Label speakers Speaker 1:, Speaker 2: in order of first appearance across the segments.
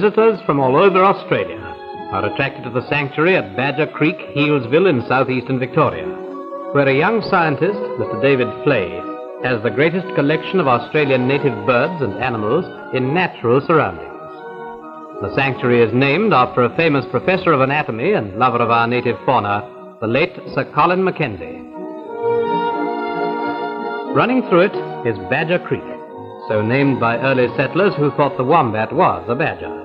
Speaker 1: visitors from all over Australia are attracted to the sanctuary at Badger Creek, Healesville in southeastern Victoria, where a young scientist, Mr. David Fleay, has the greatest collection of Australian native birds and animals in natural surroundings. The sanctuary is named after a famous professor of anatomy and lover of our native fauna, the late Sir Colin Mackenzie. Running through it is Badger Creek, so named by early settlers who thought the wombat was a badger.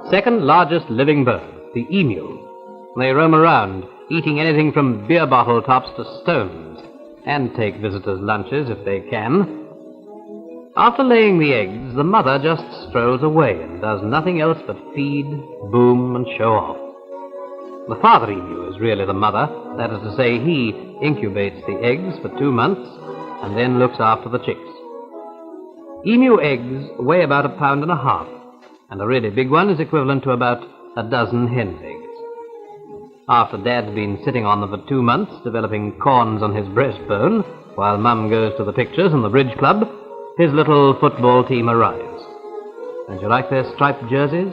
Speaker 1: Second largest living bird, the emu. They roam around, eating anything from beer bottle tops to stones, and take visitors' lunches if they can. After laying the eggs, the mother just strolls away and does nothing else but feed, boom, and show off. The father emu is really the mother, that is to say, he incubates the eggs for 2 months and then looks after the chicks. Emu eggs weigh about 1.5 pounds, and a really big one is equivalent to about a dozen hen's eggs. After Dad's been sitting on them for 2 months, developing corns on his breastbone, while Mum goes to the pictures and the bridge club, his little football team arrives. Don't you like their striped jerseys?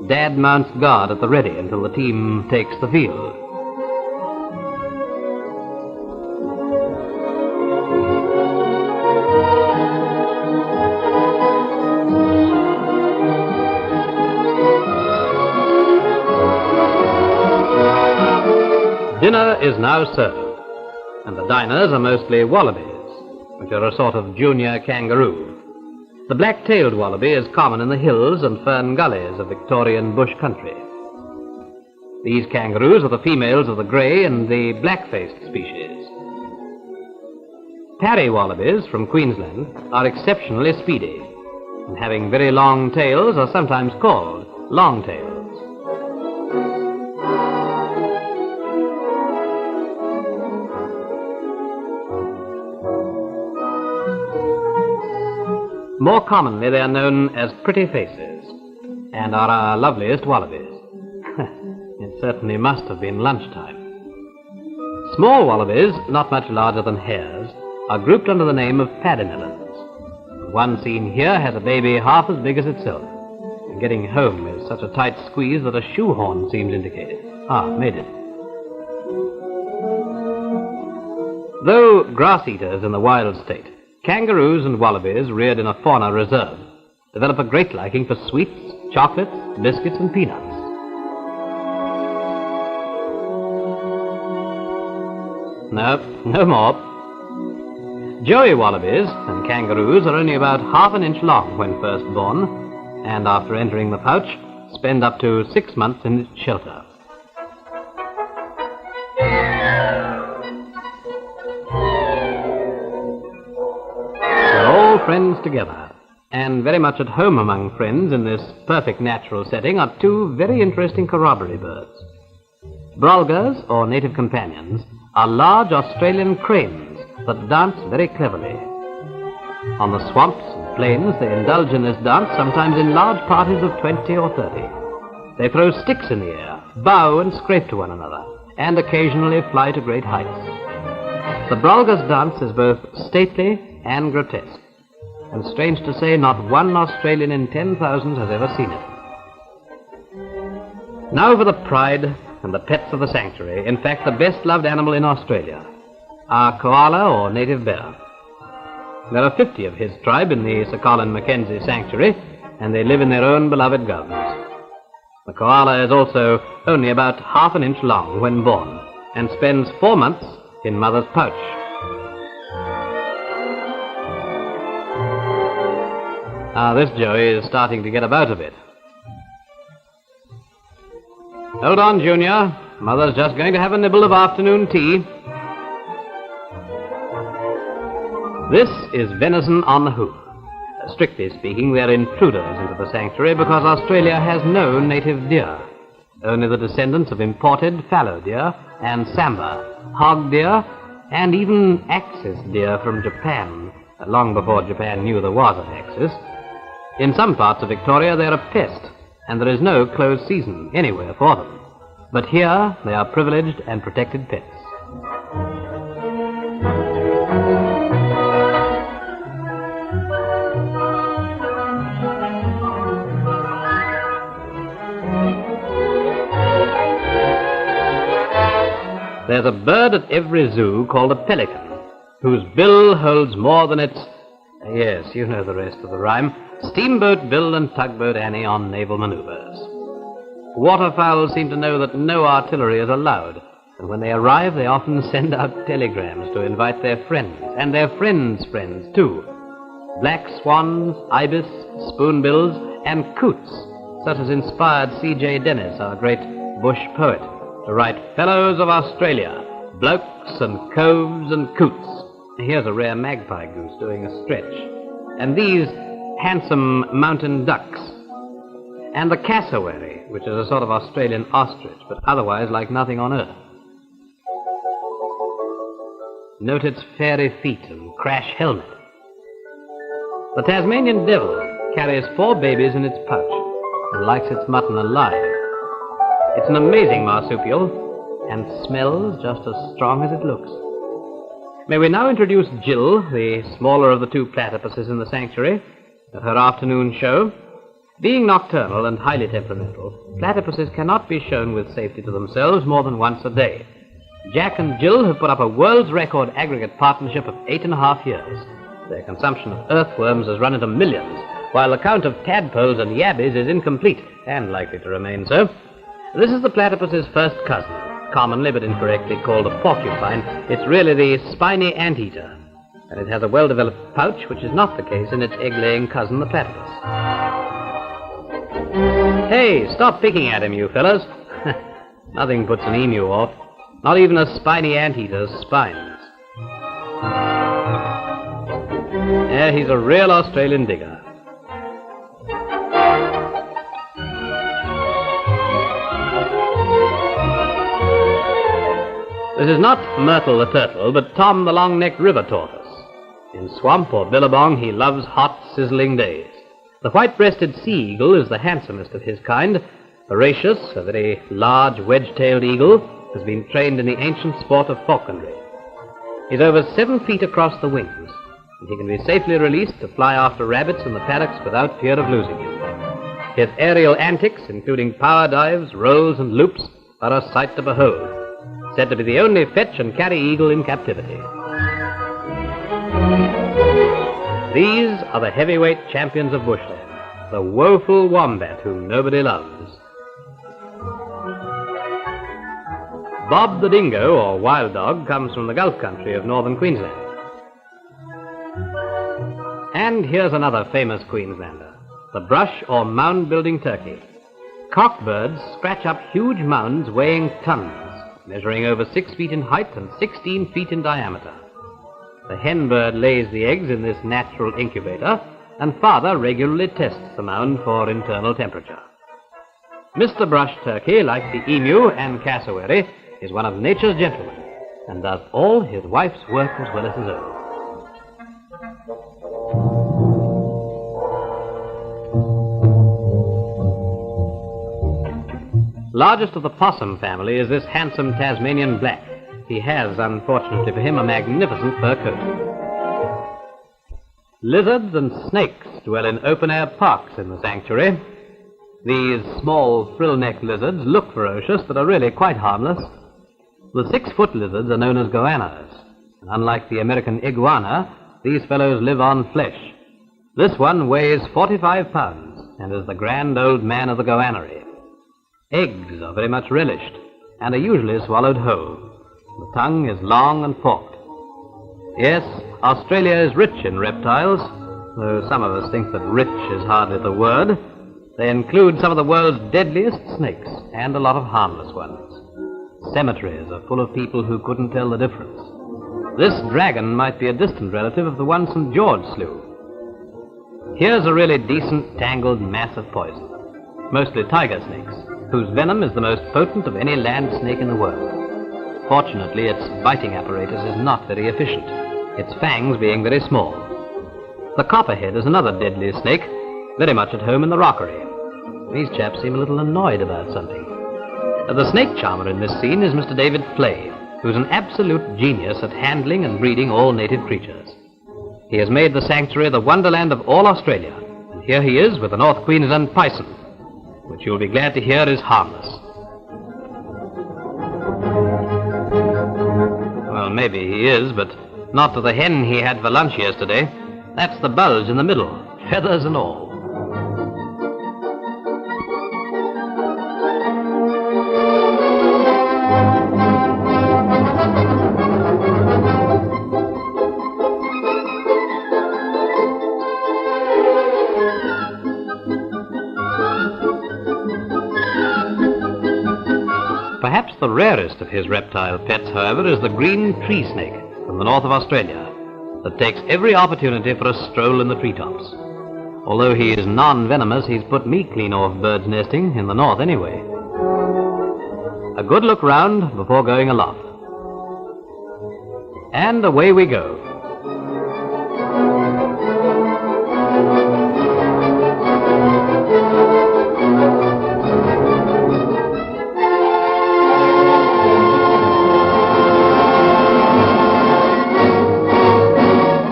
Speaker 1: Dad mounts guard at the ready until the team takes the field. Dinner is now served, and the diners are mostly wallabies, which are a sort of junior kangaroo. The black-tailed wallaby is common in the hills and fern gullies of Victorian bush country. These kangaroos are the females of the grey and the black-faced species. Parry wallabies from Queensland are exceptionally speedy, and having very long tails are sometimes called longtails. More commonly, they are known as pretty faces, and are our loveliest wallabies. It certainly must have been lunchtime. Small wallabies, not much larger than hares, are grouped under the name of paddymillions. One seen here has a baby half as big as itself, and getting home is such a tight squeeze that a shoehorn seems indicated. Made it. Though grass-eaters in the wild state, kangaroos and wallabies reared in a fauna reserve develop a great liking for sweets, chocolates, biscuits, and peanuts. No more. Joey wallabies and kangaroos are only about half an inch long when first born, and after entering the pouch, spend up to 6 months in its shelter. Friends together, and very much at home among friends in this perfect natural setting are 2 very interesting corroboree birds. Brolgas, or native companions, are large Australian cranes that dance very cleverly. On the swamps and plains, they indulge in this dance, sometimes in large parties of 20 or 30. They throw sticks in the air, bow and scrape to one another, and occasionally fly to great heights. The Brolgas dance is both stately and grotesque, and strange to say, not one Australian in 10,000 has ever seen it. Now for the pride and the pets of the sanctuary, in fact the best-loved animal in Australia, our koala or native bear. There are 50 of his tribe in the Sir Colin Mackenzie Sanctuary, and they live in their own beloved gardens. The koala is also only about half an inch long when born, and spends 4 months in mother's pouch. This Joey is starting to get about a bit. Hold on, Junior. Mother's just going to have a nibble of afternoon tea. This is venison on the hoof. Strictly speaking, we are intruders into the sanctuary because Australia has no native deer. Only the descendants of imported fallow deer and samba, hog deer, and even axis deer from Japan, long before Japan knew there was an axis. In some parts of Victoria they're a pest, and there is no closed season anywhere for them. But here they are privileged and protected pets. There's a bird at every zoo called a pelican, whose bill holds more than its... Yes, you know the rest of the rhyme. Steamboat Bill and Tugboat Annie on naval maneuvers. Waterfowl seem to know that no artillery is allowed, and when they arrive they often send out telegrams to invite their friends, and their friends' friends too. Black swans, ibis, spoonbills, and coots, such as inspired C.J. Dennis, our great bush poet, to write Fellows of Australia, blokes and coves and coots. Here's a rare magpie goose doing a stretch. And these handsome mountain ducks. And the cassowary, which is a sort of Australian ostrich, but otherwise like nothing on earth. Note its fairy feet and crash helmet. The Tasmanian devil carries 4 babies in its pouch and likes its mutton alive. It's an amazing marsupial and smells just as strong as it looks. May we now introduce Jill, the smaller of the 2 platypuses in the sanctuary, at her afternoon show. Being nocturnal and highly temperamental, platypuses cannot be shown with safety to themselves more than once a day. Jack and Jill have put up a world's record aggregate partnership of 8.5 years. Their consumption of earthworms has run into millions, while the count of tadpoles and yabbies is incomplete, and likely to remain so. This is the platypus's first cousin, commonly but incorrectly called a porcupine. It's really the spiny anteater, and it has a well-developed pouch, which is not the case in its egg-laying cousin, the platypus. Hey, stop picking at him, you fellows. Nothing puts an emu off, not even a spiny anteater's spines. Yeah, he's a real Australian digger. This is not Myrtle the turtle, but Tom the long-necked river tortoise. In swamp or billabong, he loves hot, sizzling days. The white-breasted sea eagle is the handsomest of his kind. Horatius, a very large, wedge-tailed eagle, has been trained in the ancient sport of falconry. He's over 7 feet across the wings, and he can be safely released to fly after rabbits in the paddocks without fear of losing him. His aerial antics, including power dives, rolls, and loops, are a sight to behold. Said to be the only fetch and carry eagle in captivity. These are the heavyweight champions of Bushland, the woeful wombat whom nobody loves. Bob the dingo, or wild dog, comes from the Gulf country of northern Queensland. And here's another famous Queenslander, the brush or mound-building turkey. Cockbirds scratch up huge mounds weighing tons, measuring over 6 feet in height and 16 feet in diameter. The hen bird lays the eggs in this natural incubator, and father regularly tests the mound for internal temperature. Mr. Brush Turkey, like the emu and cassowary, is one of nature's gentlemen, and does all his wife's work as well as his own. Largest of the possum family is this handsome Tasmanian black. He has, unfortunately for him, a magnificent fur coat. Lizards and snakes dwell in open-air parks in the sanctuary. These small frill-necked lizards look ferocious, but are really quite harmless. The 6-foot lizards are known as goannas, and unlike the American iguana, these fellows live on flesh. This one weighs 45 pounds and is the grand old man of the goannery. Eggs are very much relished and are usually swallowed whole. The tongue is long and forked. Yes, Australia is rich in reptiles, though some of us think that rich is hardly the word. They include some of the world's deadliest snakes and a lot of harmless ones. Cemeteries are full of people who couldn't tell the difference. This dragon might be a distant relative of the one St. George slew. Here's a really decent, tangled mass of poison, mostly tiger snakes, whose venom is the most potent of any land snake in the world. Fortunately, its biting apparatus is not very efficient, its fangs being very small. The copperhead is another deadly snake, very much at home in the rockery. These chaps seem a little annoyed about something. The snake charmer in this scene is Mr. David Fleay, who's an absolute genius at handling and breeding all native creatures. He has made the sanctuary the wonderland of all Australia, and here he is with the North Queensland bison, which you'll be glad to hear is harmless. maybe he is, but not to the hen he had for lunch yesterday. That's the bulge in the middle, feathers and all. Perhaps the rarest of his reptile pets, however, is the green tree snake from the north of Australia that takes every opportunity for a stroll in the treetops. Although he is non-venomous, he's put me clean off birds nesting in the north anyway. A good look round before going aloft. And away we go.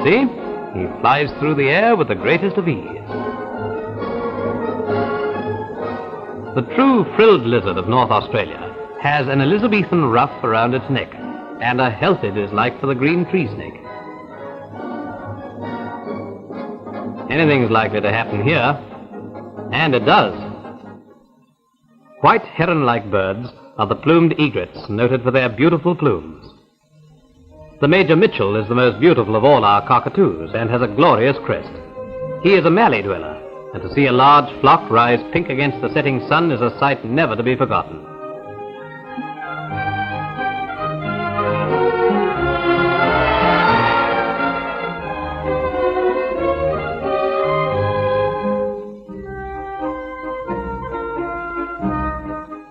Speaker 1: See? He flies through the air with the greatest of ease. The true frilled lizard of North Australia has an Elizabethan ruff around its neck and a healthy dislike for the green tree snake. Anything's likely to happen here, and it does. White heron-like birds are the plumed egrets, noted for their beautiful plumes. The Major Mitchell is the most beautiful of all our cockatoos and has a glorious crest. He is a mallee dweller, and to see a large flock rise pink against the setting sun is a sight never to be forgotten.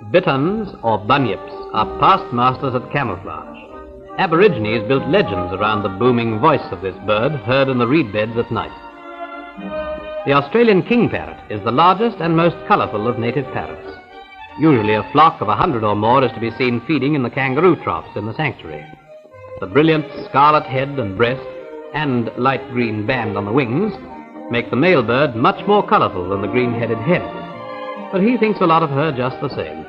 Speaker 1: Bitterns, or bunyips, are past masters at camouflage. Aborigines built legends around the booming voice of this bird, heard in the reed beds at night. The Australian king parrot is the largest and most colourful of native parrots. Usually a flock of 100 or more is to be seen feeding in the kangaroo troughs in the sanctuary. The brilliant scarlet head and breast and light green band on the wings make the male bird much more colourful than the green-headed hen, but he thinks a lot of her just the same.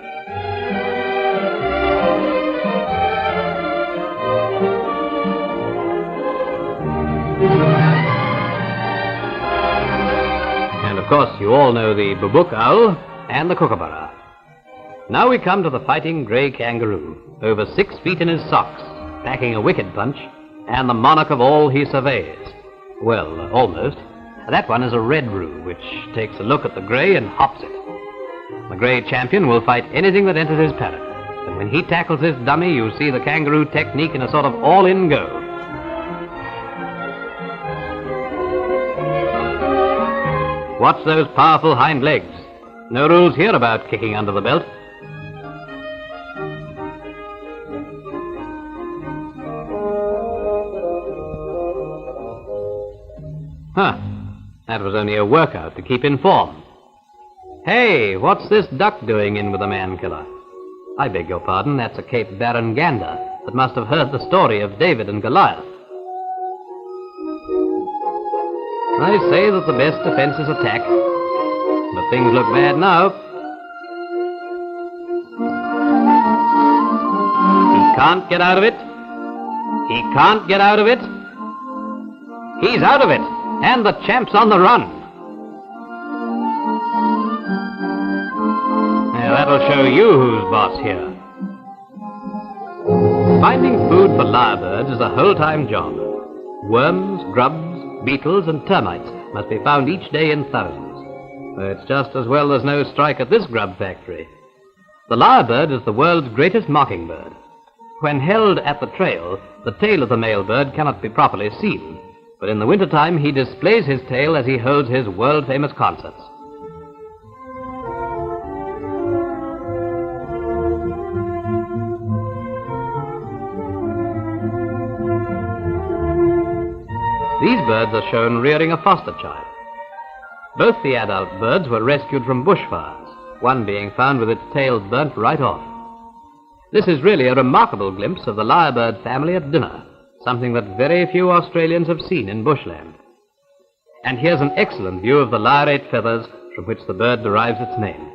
Speaker 1: And of course you all know the bubuk owl and the kookaburra. Now we come to the fighting grey kangaroo, over 6 feet in his socks, packing a wicked punch, and the monarch of all he surveys. Well, almost. That one is a red roo, which takes a look at the grey and hops it. The grey champion will fight anything that enters his paddock, and when he tackles this dummy, you see the kangaroo technique in a sort of all-in go. Watch those powerful hind legs. No rules here about kicking under the belt. Huh. That was only a workout to keep in form. Hey, what's this duck doing in with a man-killer? I beg your pardon, that's a Cape Barren gander that must have heard the story of David and Goliath. I say that the best defense is attack, but things look bad now. He can't get out of it. He can't get out of it. He's out of it, and the champ's on the run. Now that'll show you who's boss here. Finding food for lyrebirds is a whole-time job. Worms, grubs, beetles and termites must be found each day in thousands. It's just as well there's no strike at this grub factory. The lyrebird is the world's greatest mockingbird. When held at the trail, the tail of the male bird cannot be properly seen, but in the wintertime he displays his tail as he holds his world-famous concerts. These birds are shown rearing a foster child. Both the adult birds were rescued from bushfires, one being found with its tail burnt right off. This is really a remarkable glimpse of the lyrebird family at dinner, something that very few Australians have seen in bushland. And here's an excellent view of the lyrate feathers from which the bird derives its name.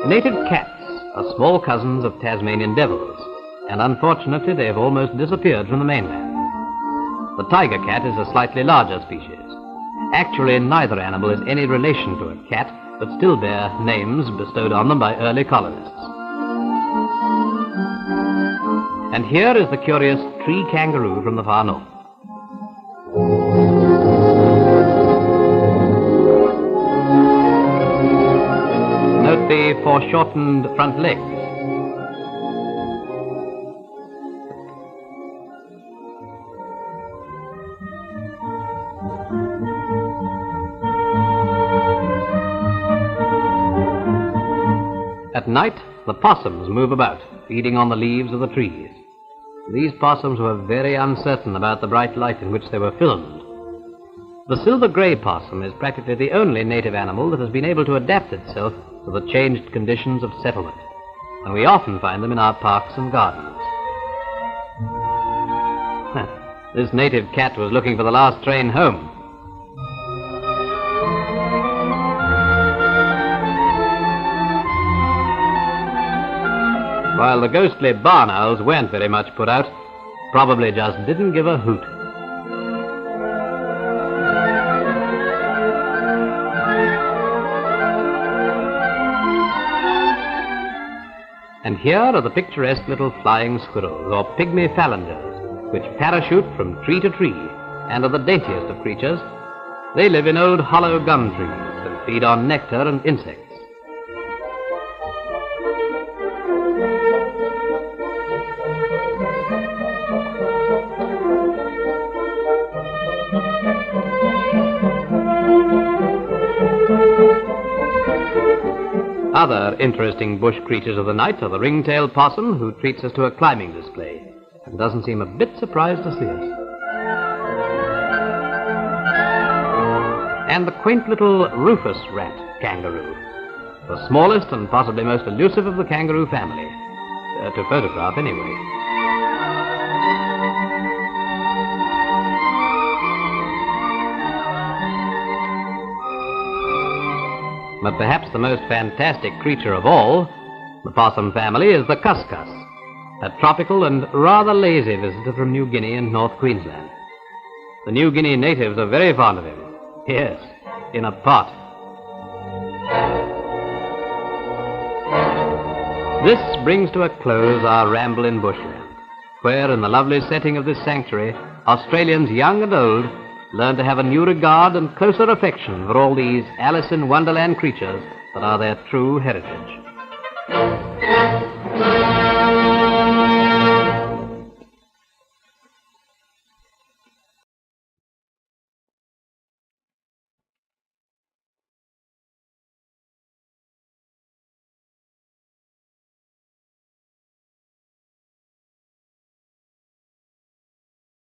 Speaker 1: Native cats are small cousins of Tasmanian devils, and unfortunately they have almost disappeared from the mainland. The tiger cat is a slightly larger species. Actually, neither animal is any relation to a cat, but still bear names bestowed on them by early colonists. And here is the curious tree kangaroo from the far north. Note the foreshortened front legs. At night, the possums move about, feeding on the leaves of the trees. These possums were very uncertain about the bright light in which they were filmed. The silver-grey possum is practically the only native animal that has been able to adapt itself to the changed conditions of settlement, and we often find them in our parks and gardens. This native cat was looking for the last train home. While the ghostly barn owls weren't very much put out, probably just didn't give a hoot. And here are the picturesque little flying squirrels, or pygmy phalangers, which parachute from tree to tree, and are the daintiest of creatures. They live in old hollow gum trees and feed on nectar and insects. Other interesting bush creatures of the night are the ring-tailed possum, who treats us to a climbing display and doesn't seem a bit surprised to see us. And the quaint little rufous rat kangaroo, the smallest and possibly most elusive of the kangaroo family, to photograph anyway. But perhaps the most fantastic creature of all, the possum family, is the cuscus, a tropical and rather lazy visitor from New Guinea and North Queensland. The New Guinea natives are very fond of him. Yes, in a pot. This brings to a close our ramble in Bushland, where in the lovely setting of this sanctuary, Australians young and old learn to have a new regard and closer affection for all these Alice in Wonderland creatures that are their true heritage.